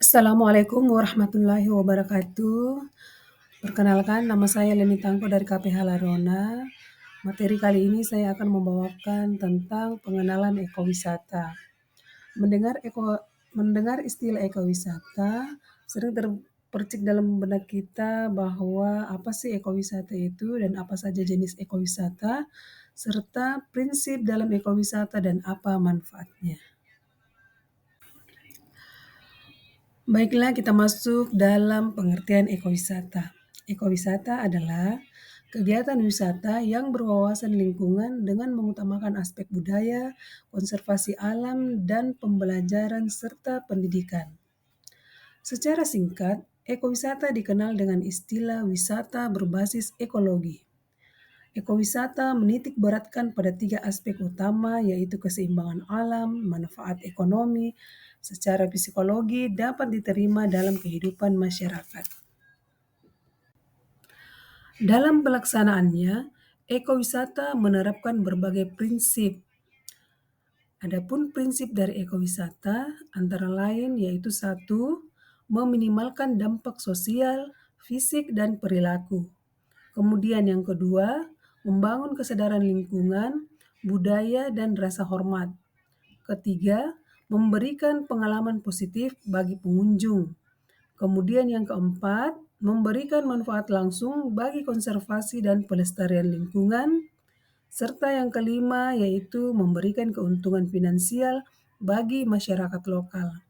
Assalamualaikum warahmatullahi wabarakatuh. Perkenalkan, nama saya Leni Tangko dari KPH Larona. Materi kali ini saya akan membawakan tentang pengenalan ekowisata. Mendengar istilah ekowisata, sering terpercik dalam benak kita bahwa apa sih ekowisata itu dan apa saja jenis ekowisata, serta prinsip dalam ekowisata dan apa manfaatnya. Baiklah, kita masuk dalam pengertian ekowisata. Ekowisata adalah kegiatan wisata yang berwawasan lingkungan dengan mengutamakan aspek budaya, konservasi alam, dan pembelajaran serta pendidikan. Secara singkat, ekowisata dikenal dengan istilah wisata berbasis ekologi. Ekowisata menitik beratkan pada tiga aspek utama, yaitu keseimbangan alam, manfaat ekonomi, secara psikologi dapat diterima dalam kehidupan masyarakat. Dalam pelaksanaannya, ekowisata menerapkan berbagai prinsip. Adapun prinsip dari ekowisata antara lain yaitu satu, meminimalkan dampak sosial, fisik, dan perilaku. Kemudian yang kedua, membangun kesadaran lingkungan, budaya, dan rasa hormat. Ketiga, memberikan pengalaman positif bagi pengunjung. Kemudian yang keempat, memberikan manfaat langsung bagi konservasi dan pelestarian lingkungan. Serta yang kelima yaitu memberikan keuntungan finansial bagi masyarakat lokal.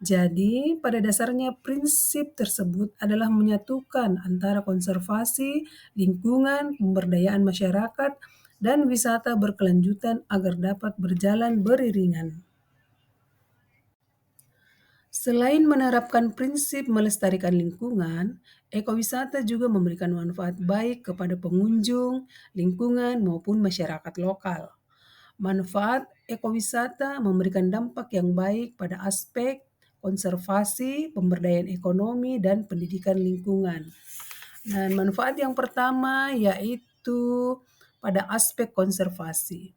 Jadi, pada dasarnya prinsip tersebut adalah menyatukan antara konservasi, lingkungan, pemberdayaan masyarakat, dan wisata berkelanjutan agar dapat berjalan beriringan. Selain menerapkan prinsip melestarikan lingkungan, ekowisata juga memberikan manfaat baik kepada pengunjung, lingkungan, maupun masyarakat lokal. Manfaat ekowisata memberikan dampak yang baik pada aspek konservasi, pemberdayaan ekonomi, dan pendidikan lingkungan. Dan manfaat yang pertama yaitu pada aspek konservasi.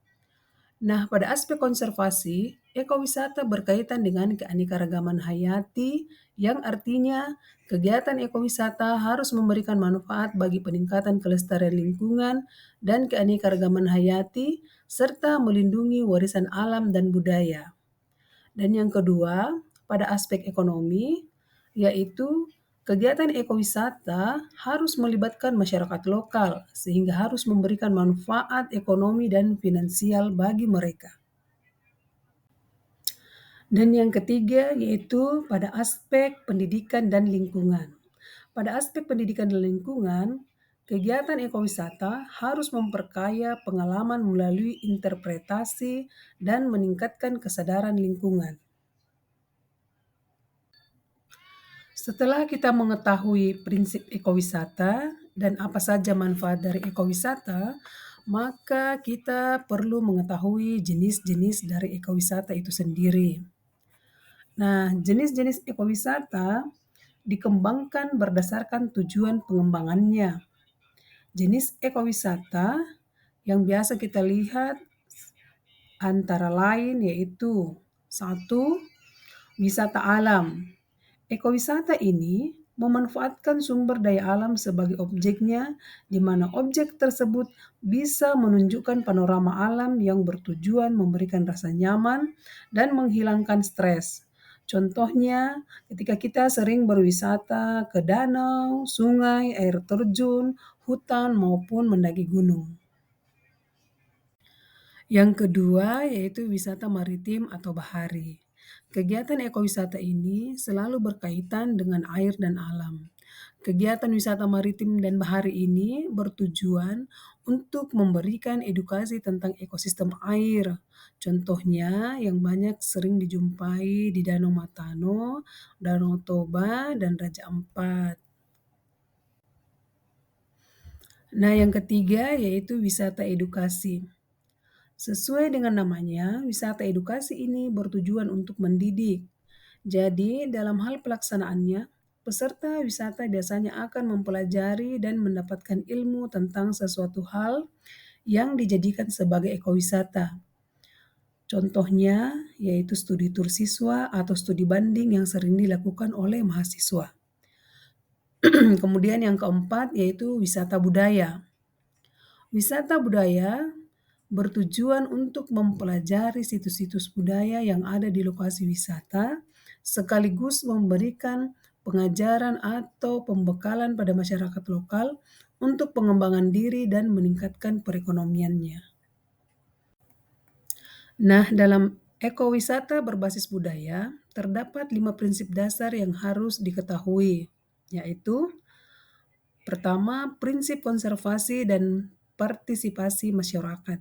Nah, pada aspek konservasi, ekowisata berkaitan dengan keanekaragaman hayati yang artinya kegiatan ekowisata harus memberikan manfaat bagi peningkatan kelestarian lingkungan dan keanekaragaman hayati serta melindungi warisan alam dan budaya. Dan yang kedua, pada aspek ekonomi, yaitu kegiatan ekowisata harus melibatkan masyarakat lokal sehingga harus memberikan manfaat ekonomi dan finansial bagi mereka. Dan yang ketiga yaitu pada aspek pendidikan dan lingkungan. Pada aspek pendidikan dan lingkungan, kegiatan ekowisata harus memperkaya pengalaman melalui interpretasi dan meningkatkan kesadaran lingkungan. Setelah kita mengetahui prinsip ekowisata dan apa saja manfaat dari ekowisata, maka kita perlu mengetahui jenis-jenis dari ekowisata itu sendiri. Nah, jenis-jenis ekowisata dikembangkan berdasarkan tujuan pengembangannya. Jenis ekowisata yang biasa kita lihat antara lain yaitu satu, wisata alam. Ekowisata ini memanfaatkan sumber daya alam sebagai objeknya, di mana objek tersebut bisa menunjukkan panorama alam yang bertujuan memberikan rasa nyaman dan menghilangkan stres. Contohnya, ketika kita sering berwisata ke danau, sungai, air terjun, hutan, maupun mendaki gunung. Yang kedua yaitu wisata maritim atau bahari. Kegiatan ekowisata ini selalu berkaitan dengan air dan alam. Kegiatan wisata maritim dan bahari ini bertujuan untuk memberikan edukasi tentang ekosistem air. Contohnya yang banyak sering dijumpai di Danau Matano, Danau Toba, dan Raja Ampat. Nah, yang ketiga yaitu wisata edukasi. Sesuai dengan namanya, wisata edukasi ini bertujuan untuk mendidik. Jadi, dalam hal pelaksanaannya, peserta wisata biasanya akan mempelajari dan mendapatkan ilmu tentang sesuatu hal yang dijadikan sebagai ekowisata. Contohnya yaitu studi tur siswa atau studi banding yang sering dilakukan oleh mahasiswa. Kemudian yang keempat yaitu wisata budaya. Wisata budaya bertujuan untuk mempelajari situs-situs budaya yang ada di lokasi wisata, sekaligus memberikan pengajaran atau pembekalan pada masyarakat lokal untuk pengembangan diri dan meningkatkan perekonomiannya. Nah, dalam ekowisata berbasis budaya, terdapat 5 prinsip dasar yang harus diketahui, yaitu pertama, prinsip konservasi dan partisipasi masyarakat.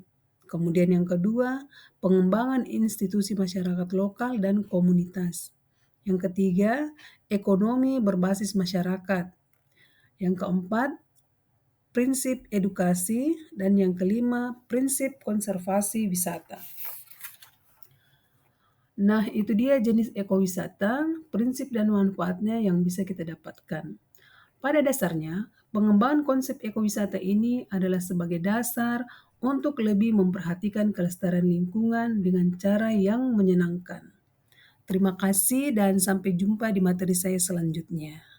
Kemudian yang kedua, pengembangan institusi masyarakat lokal dan komunitas. Yang ketiga, ekonomi berbasis masyarakat. Yang keempat, prinsip edukasi. Dan yang kelima, prinsip konservasi wisata. Nah, itu dia jenis ekowisata, prinsip dan manfaatnya yang bisa kita dapatkan. Pada dasarnya, pengembangan konsep ekowisata ini adalah sebagai dasar untuk lebih memperhatikan kelestarian lingkungan dengan cara yang menyenangkan. Terima kasih dan sampai jumpa di materi saya selanjutnya.